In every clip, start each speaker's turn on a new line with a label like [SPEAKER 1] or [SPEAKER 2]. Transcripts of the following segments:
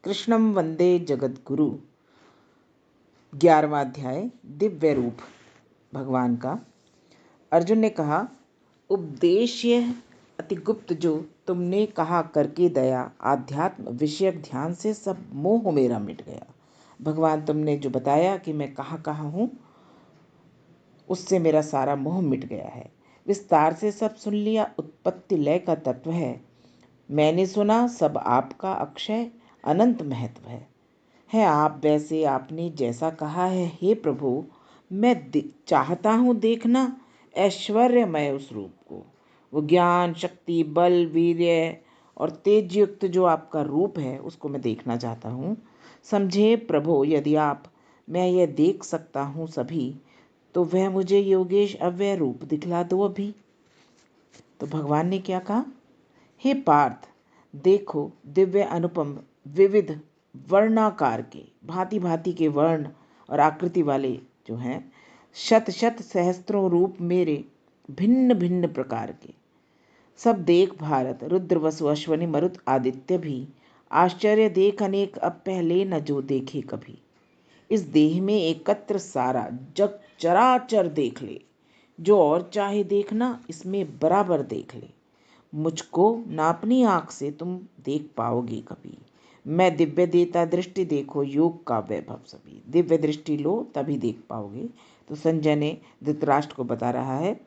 [SPEAKER 1] कृष्णम वंदे जगद्गुरु। 11वां अध्याय दिव्य रूप भगवान का। अर्जुन ने कहा, उपदेश्य अति गुप्त जो तुमने कहा करके दया आध्यात्म विषयक ध्यान से सब मोह मेरा मिट गया। भगवान तुमने जो बताया कि मैं कहाँ कहाँ हूँ, उससे मेरा सारा मोह मिट गया है। विस्तार से सब सुन लिया, उत्पत्ति लय का तत्व है। मैंने सुना सब आपका अक्षय अनंत महत्व है आप वैसे आपने जैसा कहा है। हे प्रभु, मैं चाहता हूँ देखना ऐश्वर्यमय उस रूप को। वो ज्ञान शक्ति बल वीर्य और तेज युक्त जो आपका रूप है उसको मैं देखना चाहता हूँ। समझे प्रभु, यदि मैं यह देख सकता हूँ सभी, तो वह मुझे योगेश अव्यय रूप दिखला दो अभी। तो भगवान ने क्या कहा, हे पार्थ, देखो दिव्य अनुपम विविध वर्णाकार के भांति भांति के वर्ण और आकृति वाले जो हैं शत शत सहस्त्रों रूप मेरे भिन्न भिन्न प्रकार के। सब देख भारत, रुद्र वसु अश्वनी मरुत आदित्य भी आश्चर्य देख अनेक, अब पहले न जो देखे कभी। इस देह में एकत्र सारा जग चराचर देख ले, जो और चाहे देखना इसमें बराबर देख ले। मुझको ना अपनी आंख से तुम देख पाओगे कभी। मैं दिव्य देता, दृष्टि देखो योग का वैभव सभी। दिव्य दृष्टि लो तभी देख पाओगे। तो संजय ने धृतराष्ट्र को बता रहा है,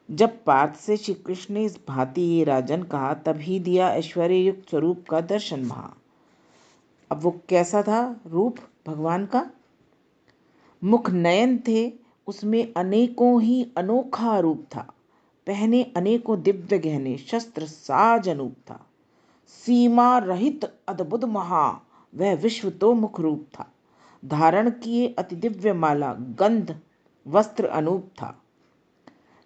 [SPEAKER 1] जब पार्थ से श्री कृष्ण ने इस भांति ये राजन कहा, तभी दिया ऐश्वर्य युक्त स्वरूप का दर्शन वहां। अब वो कैसा था रूप भगवान का? मुख नयन थे, उसमें अनेकों ही अनोखा रूप था। पहने अनेकों दिव्य गहने, शस्त्र साज अनूप था। सीमा रहित अद्भुत महा वह विश्व तो मुख रूप था। धारण किए अति दिव्य माला, गंध वस्त्र अनूप था।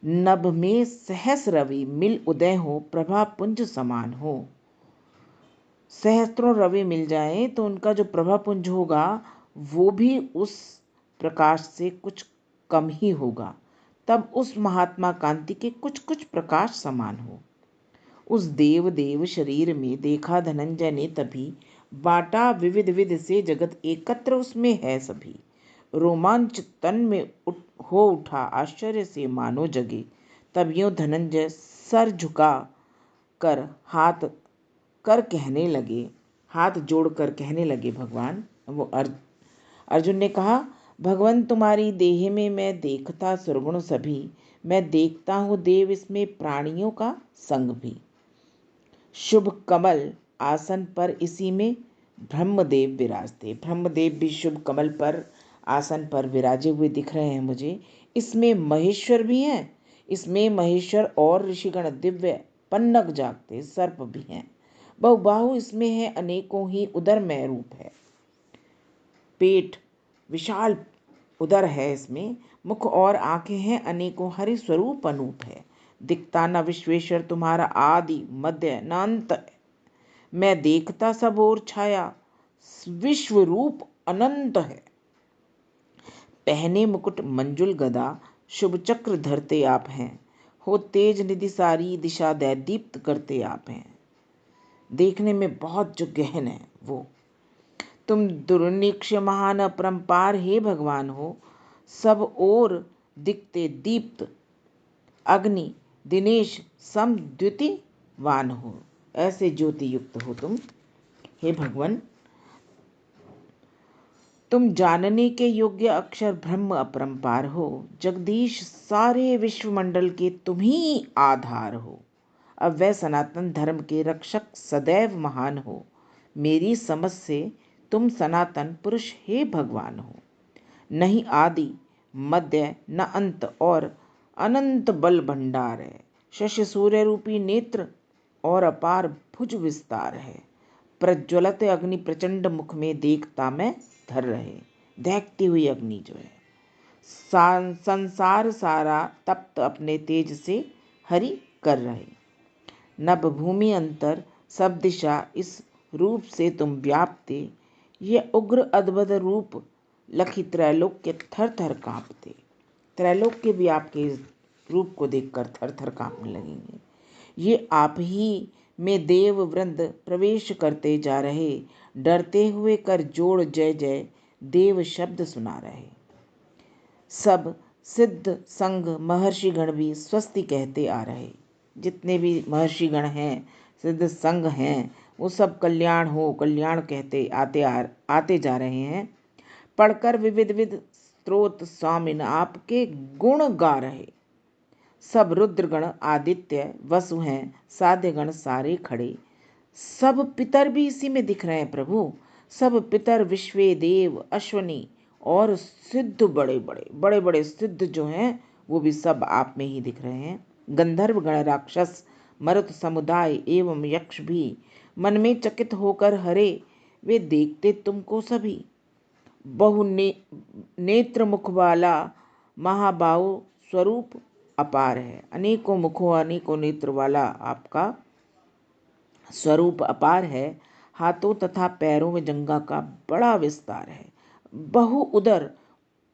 [SPEAKER 1] नभ में सहस रवि मिल उदय हो, प्रभा पुंज समान हो। सहस्त्रों रवि मिल जाए तो उनका जो प्रभा पुंज होगा वो भी उस प्रकाश से कुछ कम ही होगा। तब उस महात्मा कांति के कुछ कुछ प्रकाश समान हो। उस देव शरीर में देखा धनंजय ने तभी, बाटा विविध विध से जगत एकत्र उसमें है सभी। रोमांच तन में हो उठा, आश्चर्य से मानो जगे। तब यूं धनंजय सर झुका कर हाथ जोड़कर कहने लगे भगवान। वो अर्जुन ने कहा, भगवान तुम्हारी देह में मैं देखता सुरगुण सभी। मैं देखता हूँ देव इसमें प्राणियों का संग भी। शुभ कमल आसन पर इसी में ब्रह्मदेव विराजते। ब्रह्मदेव भी शुभ कमल पर आसन पर विराजे हुए दिख रहे हैं मुझे। इसमें महेश्वर भी हैं। इसमें महेश्वर और ऋषिगण दिव्य पन्नग जागते सर्प भी हैं। बहुबाहु इसमें है, अनेकों ही उदरमय रूप है। पेट विशाल उदर है इसमें, मुख और आंखें हैं अनेकों, हरि स्वरूप अनूप है। दिखता न विश्वेश्वर तुम्हारा आदि मध्य न अंत है। मैं देखता सब ओर छाया, विश्व रूप अनंत है। पहने मुकुट मंजुल गदा, शुभ चक्र धरते आप हैं। हो तेज निधि सारी दिशा दे दीप्त करते आप हैं। देखने में बहुत जो गहन है वो। तुम दुर्निक्ष महान अपरंपार हे भगवान हो, सब ओर दिखते दीप्त अग्नि दिनेश सम द्युतिवान हो। ऐसे ज्योति युक्त हो तुम हे भगवान। तुम जानने के योग्य अक्षर ब्रह्म अपरंपार हो। जगदीश सारे विश्वमंडल के तुम ही आधार हो। अब वह सनातन धर्म के रक्षक सदैव महान हो। मेरी समझ से तुम सनातन पुरुष हे भगवान हो। नहीं आदि मध्य न अंत और अनंत बल भंडार है। शशि सूर्य रूपी नेत्र और अपार भुज विस्तार है। प्रज्वलत अग्नि प्रचंड मुख में देखता मैं धर रहे। दहकती हुई अग्नि जो है, संसार सारा तप्त अपने तेज से हरि कर रहे। नभ भूमि अंतर सब दिशा इस रूप से तुम व्याप्ते। ये उग्र अद्भुत रूप लखी त्रैलोक के थर थर कांपते। त्रैलोक के भी आपके रूप को देखकर थर थर कांपने लगेंगे। ये आप ही में देव वृंद प्रवेश करते जा रहे, डरते हुए कर जोड़ जय जय देव शब्द सुना रहे। सब सिद्ध संघ महर्षिगण भी स्वस्ति कहते आ रहे। जितने भी महर्षिगण हैं, सिद्ध संघ हैं, वो सब कल्याण हो कल्याण कहते आते जा रहे हैं। पढ़कर विविध विध स्त्रोत स्वामिन आपके गुण गा रहे। सब रुद्रगण आदित्य वसु हैं, साध्यगण सारे खड़े। सब पितर भी इसी में दिख रहे हैं प्रभु। सब पितर विश्वे देव अश्वनी और सिद्ध बड़े बड़े सिद्ध जो हैं वो भी सब आप में ही दिख रहे हैं। गंधर्व गण राक्षस मरुत समुदाय एवं यक्ष भी मन में चकित होकर हरे, वे देखते तुमको सभी। बहु नेत्र मुख वाला महाबाहु स्वरूप अपार है। अनेकों मुखों अनेकों नेत्र वाला आपका स्वरूप अपार है। हाथों तथा पैरों में जंगा का बड़ा विस्तार है। बहु उदर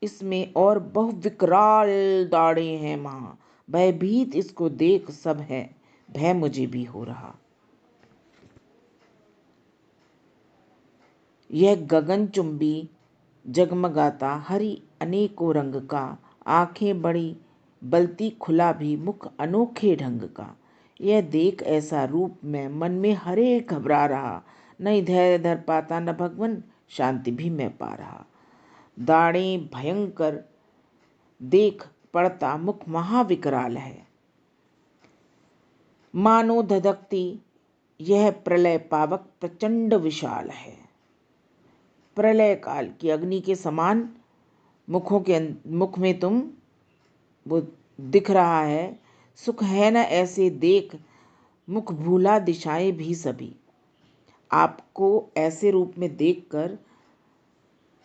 [SPEAKER 1] इसमें और बहु विकराल दाढ़े हैं वहाँ। भयभीत इसको देख सब है, भय मुझे भी हो रहा। यह गगनचुंबी जगमगाता हरि अनेकों रंग का, आंखें बड़ी बलती खुला भी मुख अनोखे ढंग का। यह देख ऐसा रूप में मन में हरे घबरा रहा, नहीं धैर्य धर पाता न भगवन शांति भी मैं पा रहा। दाढ़े भयंकर देख पड़ता मुख महाविकराल है, मानो धधकती यह प्रलय पावक प्रचंड विशाल है। प्रलय काल की अग्नि के समान मुख में तुम वो दिख रहा है। सुख है न ऐसे देख मुख भूला दिशाएं भी सभी। आपको ऐसे रूप में देखकर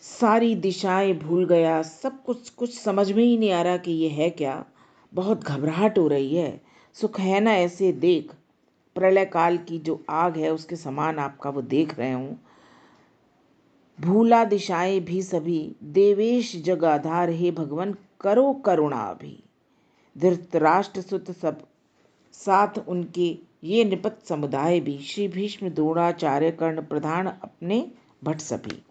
[SPEAKER 1] सारी दिशाएं भूल गया। सब कुछ समझ में ही नहीं आ रहा कि ये है क्या। बहुत घबराहट हो रही है। सुख है न ऐसे देख, प्रलय काल की जो आग है उसके समान आपका वो देख रहे हूँ। भूला दिशाएं भी सभी, देवेश जगाधार हे भगवान करो करुणा भी। धृतराष्ट्र सुत सब साथ उनके ये निपत समुदाय भी, श्री भीष्म द्रोणाचार्य कर्ण प्रधान अपने भट सभी।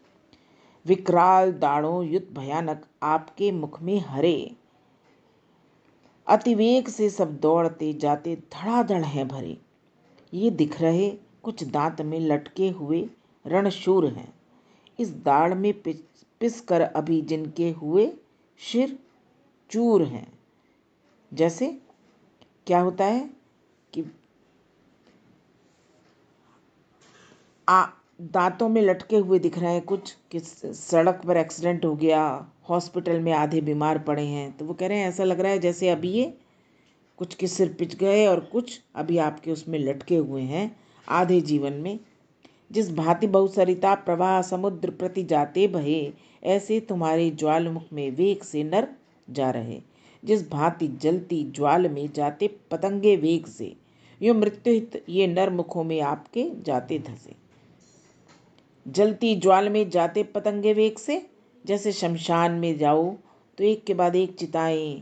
[SPEAKER 1] विकराल दाढ़ों युद्ध भयानक आपके मुख में हरे, अतिवेग से सब दौड़ते जाते धड़ाधड़ हैं भरे। ये दिख रहे कुछ दांत में लटके हुए रणशूर हैं। इस दाढ़ में पिस कर अभी जिनके हुए शिर चूर हैं। जैसे क्या होता है कि दांतों में लटके हुए दिख रहे हैं कुछ, कि सड़क पर एक्सीडेंट हो गया, हॉस्पिटल में आधे बीमार पड़े हैं, तो वो कह रहे हैं ऐसा लग रहा है जैसे अभी ये कुछ के सिर पिच गए और कुछ अभी आपके उसमें लटके हुए हैं आधे जीवन में। जिस भांति बहुसरिता प्रवाह समुद्र प्रति जाते बहे, ऐसे तुम्हारे ज्वालमुख में वेग से नर जा रहे। जिस भांति जलती ज्वाल में जाते पतंगे वेग से, यो मृत्युहित ये नर मुखों में आपके जाते धसे। जलती ज्वाल में जाते पतंगे वेग से, जैसे शमशान में जाओ तो एक के बाद एक चिताएं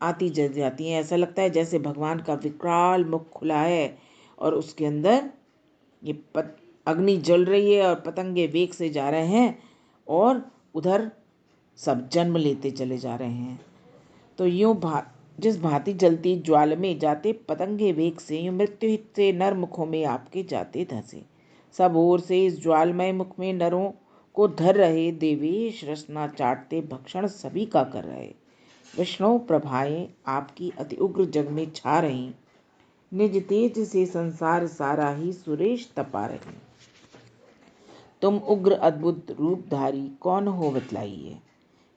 [SPEAKER 1] आती जल जाती हैं। ऐसा लगता है जैसे भगवान का विकराल मुख खुला है और उसके अंदर ये अग्नि जल रही है और पतंगे वेग से जा रहे हैं और उधर सब जन्म लेते चले जा रहे हैं। तो यूं जिस भांति जलती ज्वाल में जाते पतंगे वेग से, यूं मृत्यु से नर मुखों में आपके जाते धसे। सब ओर से इस ज्वालमय मुख में नरों को धर रहे देवेश रसना चाटते भक्षण सभी का कर रहे। विष्णु प्रभाएं आपकी अति उग्र जग में छा रही, निज तेज से संसार सारा ही सुरेश तपा रही। तुम उग्र अद्भुत रूपधारी कौन हो बतलाइए,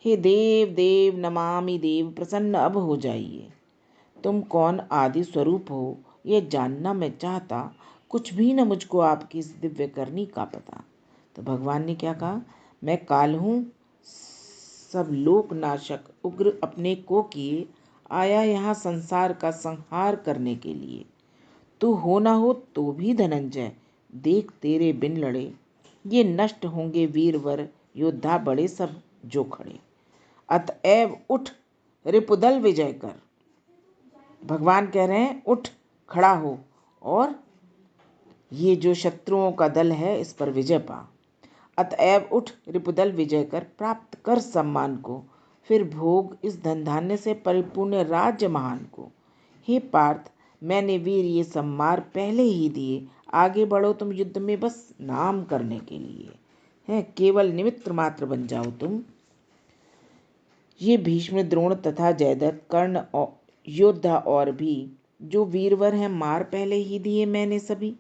[SPEAKER 1] हे देव देव नमामि देव प्रसन्न अब हो जाइए। तुम कौन आदि स्वरूप हो ये जानना मैं चाहता, कुछ भी न मुझको आपकी इस दिव्य करनी का पता। तो भगवान ने क्या कहा, मैं काल हूँ सब लोक नाशक, उग्र अपने को किए आया यहाँ संसार का संहार करने के लिए। तू हो ना हो तो भी धनंजय, देख तेरे बिन लड़े ये नष्ट होंगे वीरवर योद्धा बड़े सब जो खड़े। अतएव उठ रिपुदल विजय कर। भगवान कह रहे हैं उठ खड़ा हो और ये जो शत्रुओं का दल है इस पर विजय पा। अतएव उठ रिपुदल विजय कर प्राप्त कर सम्मान को, फिर भोग इस धन धान्य से परिपूर्ण राज्य महान को। हे पार्थ, मैंने वीर ये सम्मार पहले ही दिए, आगे बढ़ो तुम युद्ध में बस नाम करने के लिए है, केवल निमित्त मात्र बन जाओ तुम। ये भीष्म, द्रोण तथा जयद्रथ, कर्ण और योद्धा और भी जो वीरवर हैं मार पहले ही दिए मैंने सभी।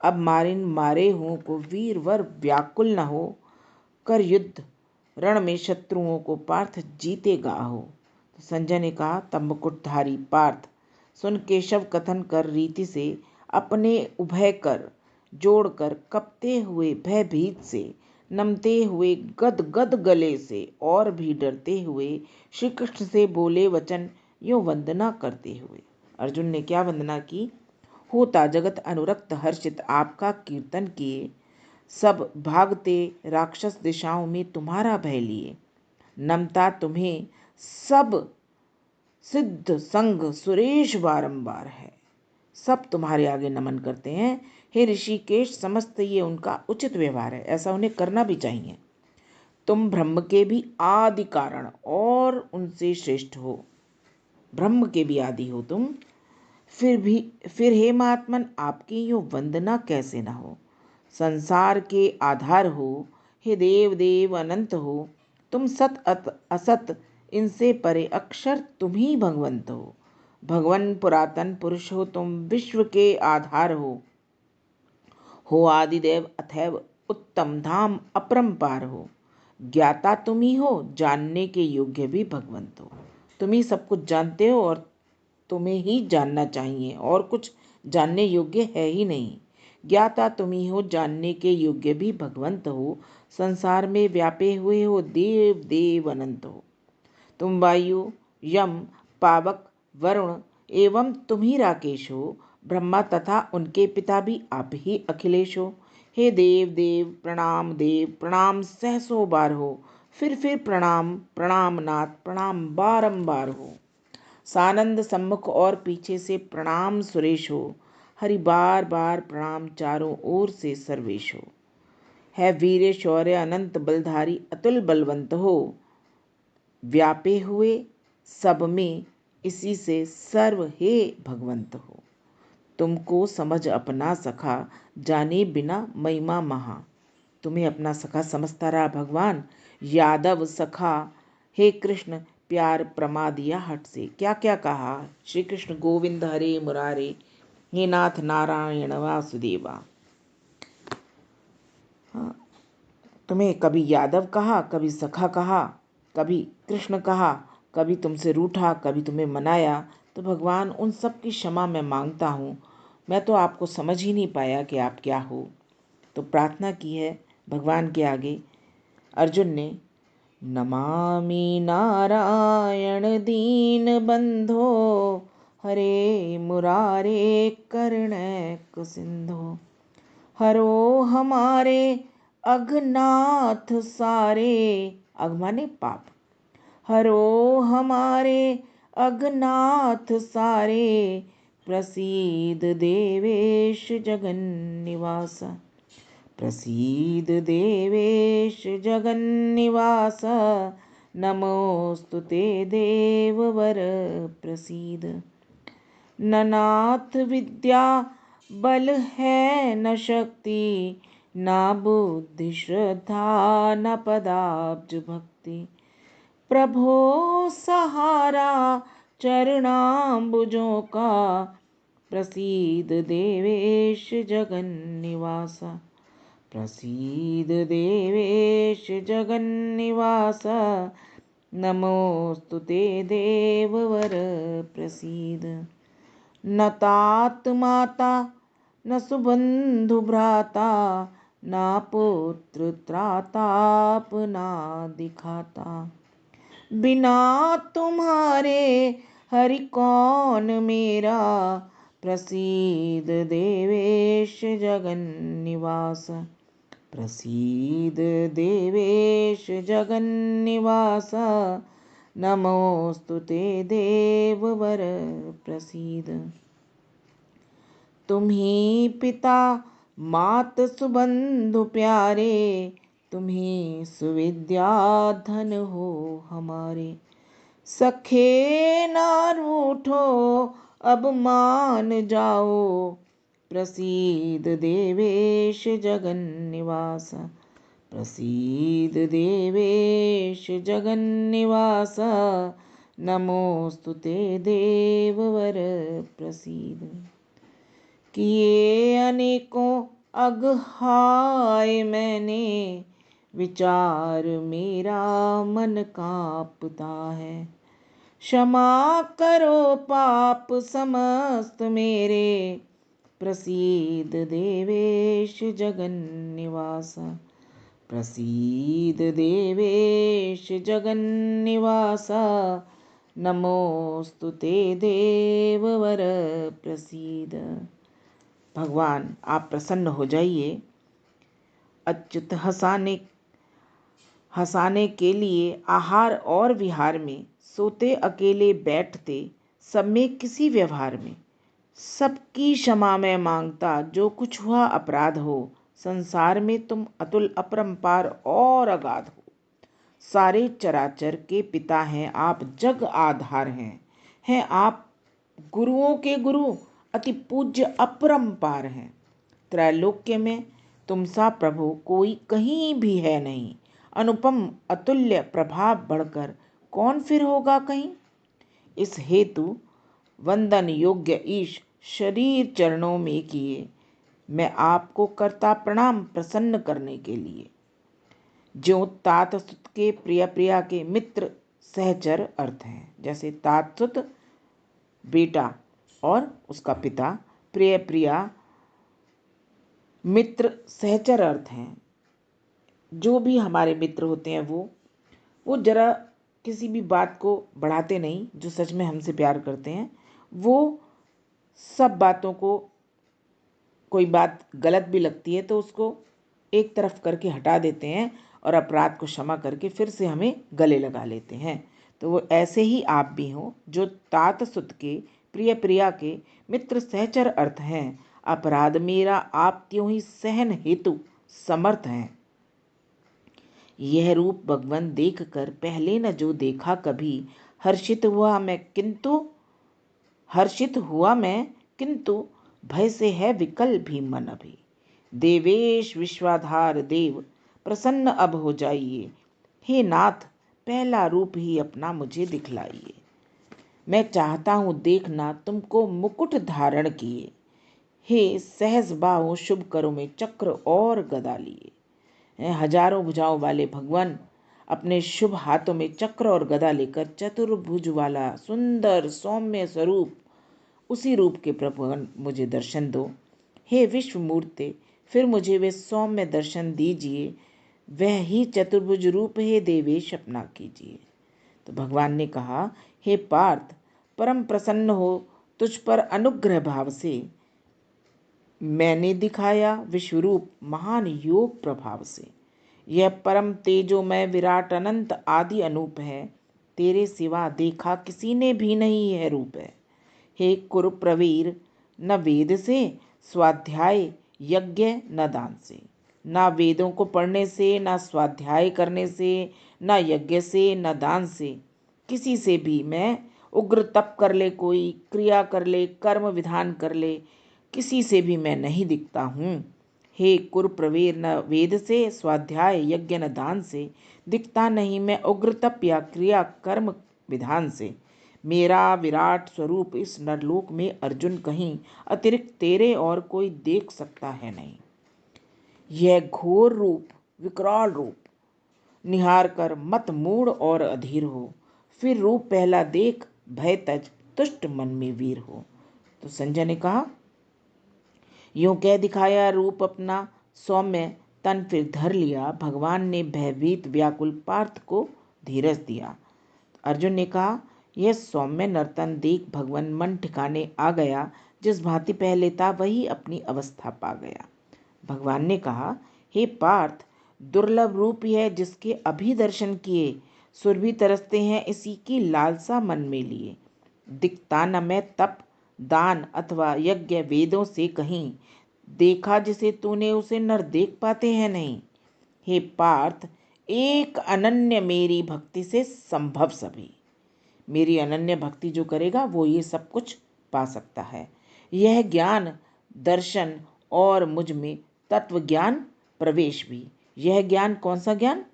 [SPEAKER 1] अब मारे हों को वीरवर व्याकुल न हो, कर युद्ध रण में शत्रुओं को पार्थ जीतेगा हो। तो संजय ने कहा, तब मुकुटधारी पार्थ सुन केशव कथन कर रीति से, अपने उभय कर जोड़कर कपते हुए भयभीत से, नमते हुए गद गद गले से और भी डरते हुए श्री कृष्ण से बोले वचन यो वंदना करते हुए। अर्जुन ने क्या वंदना की? होता जगत अनुरक्त हर्षित आपका कीर्तन किए, सब भागते राक्षस दिशाओं में तुम्हारा भय लिए। नमता तुम्हें सब सिद्ध संग सुरेश बारंबार है, सब तुम्हारे आगे नमन करते हैं। हे ऋषिकेश, समस्त ये उनका उचित व्यवहार है, ऐसा उन्हें करना भी चाहिए। तुम ब्रह्म के भी आदि कारण और उनसे श्रेष्ठ हो, ब्रह्म के भी आदि हो तुम। फिर हे महात्मन, आपकी यो वंदना कैसे न हो। संसार के आधार हो, हे देव देव अनंत हो, तुम सत असत इनसे परे अक्षर तुम ही भगवंत हो। भगवन पुरातन पुरुष हो तुम, विश्व के आधार हो आदिदेव अथैव उत्तम धाम अपरंपार हो। ज्ञाता तुम ही हो, जानने के योग्य भी भगवंत हो। तुम ही सब कुछ जानते हो और तुम्हें ही जानना चाहिए, और कुछ जानने योग्य है ही नहीं। ज्ञाता तुम ही हो, जानने के योग्य भी भगवंत हो। संसार में व्यापे हुए हो, देव देव अनंत हो। तुम वायु, यम, पावक, वरुण एवं तुम ही राकेश हो। ब्रह्मा तथा उनके पिता भी आप ही अखिलेश हो। हे देव देव प्रणाम सहसो बार हो। फिर प्रणाम प्रणाम नाथ, प्रणाम बारंबार हो। सानंद सम्मुख और पीछे से प्रणाम सुरेश हो। हरि बार बार प्रणाम चारों ओर से सर्वेश हो। है वीर शौर्य अनंत बलधारी, अतुल बलवंत हो। व्यापे हुए सब में, इसी से सर्व हे भगवंत हो। तुमको समझ अपना सखा, जाने बिना महिमा महा। तुम्हें अपना सखा समझता रहा भगवान, यादव सखा हे कृष्ण, प्यार प्रमा दिया हट से। क्या क्या कहा? श्री कृष्ण गोविंद हरे मुरारे, हे नाथ नारायण वासुदेवा। हाँ, तुम्हें कभी यादव कहा, कभी सखा कहा, कभी कृष्ण कहा, कभी तुमसे रूठा, कभी तुम्हें मनाया। तो भगवान उन सब की क्षमा मैं मांगता हूँ। मैं तो आपको समझ ही नहीं पाया कि आप क्या हो। तो प्रार्थना की है भगवान के आगे अर्जुन ने, नमामि नारायण दीन बंधो, हरे मुरारे करुणैक सिंधो। हरो हमारे अघनाथ सारे, अघ माने पाप। हरो हमारे अघनाथ सारे, प्रसीद देवेश जगन्निवास। प्रसीद देवेश जगन्निवास, नमोस्तुते देववर प्रसीद। न नाथ विद्या बल है न शक्ति, न बुद्धि श्रद्धा न पदाब्ज भक्ति। प्रभो सहारा चरणाम्बुजों का, प्रसीद देवेश जगन्निवास। प्रसीद देवेश जगन्निवास, नमोस्तुते देववर प्रसीद। न तात माता न सुबंधु भ्राता, न पुत्र त्राता अपना दिखाता। बिना तुम्हारे हरि कौन मेरा, प्रसीद देवेश जगन्निवास। प्रसीद देवेश जगन्निवास, नमोस्तुते देववर प्रसीद। तुम ही पिता मात सुबंधु प्यारे, तुम्ही सुविद्या धन हो हमारे। सखे ना रूठो अब मान जाओ, प्रसीद देवेश जगन निवास। प्रसीद देवेश जगन निवास, नमोस्तुते देववर प्रसीद। किए अनेकों अगहाय मैंने, विचार मेरा मन कांपता है। क्षमा करो पाप समस्त मेरे, प्रसीद देवेश जगन निवास। प्रसीद देवेश जगन निवास, नमोस्तुते देववर प्रसीद। भगवान आप प्रसन्न हो जाइए। अच्युत हंसाने के लिए आहार और विहार में, सोते अकेले बैठते सब में किसी व्यवहार में, सबकी क्षमा मैं मांगता जो कुछ हुआ अपराध हो। संसार में तुम अतुल अपरंपार और अगाध हो। सारे चराचर के पिता हैं आप, जग आधार हैं आप गुरुओं के गुरु, अति पूज्य अपरंपार हैं। त्रैलोक्य में तुम सा प्रभु कोई कहीं भी है नहीं। अनुपम अतुल्य प्रभाव बढ़कर कौन फिर होगा कहीं। इस हेतु वंदन योग्य ईश शरीर चरणों में किए, मैं आपको करता प्रणाम प्रसन्न करने के लिए। जो तात सुत के प्रिय प्रिया के मित्र सहचर अर्थ हैं। जैसे तात सुत बेटा और उसका पिता, प्रिय प्रिया मित्र सहचर अर्थ हैं। जो भी हमारे मित्र होते हैं वो जरा किसी भी बात को बढ़ाते नहीं। जो सच में हमसे प्यार करते हैं वो सब बातों को, कोई बात गलत भी लगती है तो उसको एक तरफ करके हटा देते हैं और अपराध को क्षमा करके फिर से हमें गले लगा लेते हैं। तो वो ऐसे ही आप भी हो, जो तात सुत के प्रिय प्रिया के मित्र सहचर अर्थ हैं। अपराध मेरा आप त्यों ही सहन हेतु समर्थ हैं। यह रूप भगवान देख कर पहले न जो देखा कभी, हर्षित हुआ मैं किंतु भय से है विकल भी मन अभी। देवेश विश्वाधार देव, प्रसन्न अब हो जाइए। हे नाथ, पहला रूप ही अपना मुझे दिखलाइए। मैं चाहता हूँ देखना तुमको मुकुट धारण किए। हे सहज बाहु शुभ करो में चक्र और गदा लिए। हजारों भुजाओं वाले भगवान अपने शुभ हाथों में चक्र और गदा लेकर चतुर्भुज वाला सुंदर सौम्य स्वरूप, उसी रूप के प्रभु मुझे दर्शन दो। हे विश्व मूर्ते, फिर मुझे वे सौम्य दर्शन दीजिए। वह ही चतुर्भुज रूप हे देवेश अपना कीजिए। तो भगवान ने कहा, हे पार्थ, परम प्रसन्न हो तुझ पर अनुग्रह भाव से। मैंने दिखाया विश्वरूप महान योग प्रभाव से। यह परम तेजोमय विराट अनंत आदि अनूप है। तेरे सिवा देखा किसी ने भी नहीं यह रूप है। हे कुरु प्रवीर, न वेद से स्वाध्याय यज्ञ न दान से। ना वेदों को पढ़ने से, ना स्वाध्याय करने से, ना यज्ञ से, न दान से, किसी से भी मैं उग्र तप कर ले, कोई क्रिया कर ले, कर्म विधान कर ले, किसी से भी मैं नहीं दिखता हूँ। हे कुरप्रवीर, न वेद से स्वाध्याय यज्ञ न दान से दिखता नहीं मैं उग्र तप या क्रिया कर्म विधान से। मेरा विराट स्वरूप इस नरलोक में अर्जुन कहीं अतिरिक्त तेरे और कोई देख सकता है नहीं। यह घोर रूप, विकराल रूप निहार कर मत मूढ़ और अधीर हो। फिर रूप पहला देख भय तज, तुष्ट मन में वीर हो। तो संजय ने कहा, यूं कह दिखाया रूप अपना सौम्य तन, फिर धर लिया। भगवान ने भयभीत व्याकुल पार्थ को धीरज दिया। अर्जुन ने कहा, यह सौम्य नर्तन देख भगवान मन ठिकाने आ गया। जिस भांति पहले था वही अपनी अवस्था पा गया। भगवान ने कहा, हे पार्थ, दुर्लभ रूप है जिसके अभी दर्शन किए। सुर भी तरसते हैं इसी की लालसा मन में लिए। दिखता न मैं तप दान अथवा यज्ञ वेदों से कहीं। देखा जिसे तूने उसे नर देख पाते हैं नहीं। हे पार्थ, एक अनन्य मेरी भक्ति से संभव सभी। मेरी अनन्य भक्ति जो करेगा वो ये सब कुछ पा सकता है। यह ज्ञान दर्शन और मुझ में तत्व ज्ञान प्रवेश भी। यह ज्ञान कौन सा ज्ञान?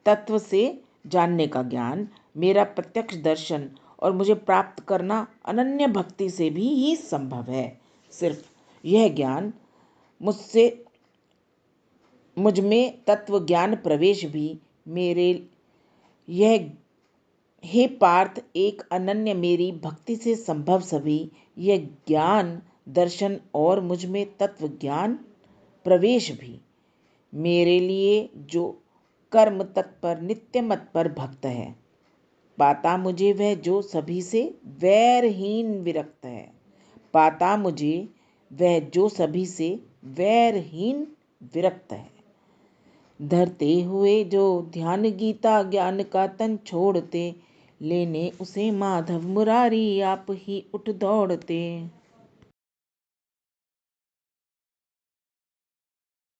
[SPEAKER 1] तत्व से जानने का ज्ञान, मेरा प्रत्यक्ष दर्शन और मुझे प्राप्त करना अनन्य भक्ति से भी ही संभव है। सिर्फ यह ज्ञान मुझसे मुझ में तत्व ज्ञान प्रवेश भी मेरे यह हे पार्थ, एक अनन्य मेरी भक्ति से संभव सभी। यह ज्ञान दर्शन और मुझ में तत्व ज्ञान प्रवेश भी मेरे लिए जो कर्म तत्पर नित्य मत पर भक्त है। पाता मुझे वह जो सभी से वैरहीन विरक्त है। पाता मुझे वह जो सभी से वैरहीन विरक्त है। धरते हुए जो ध्यान गीता ज्ञान का तन छोड़ते, लेने उसे माधव मुरारी आप ही उठ दौड़ते।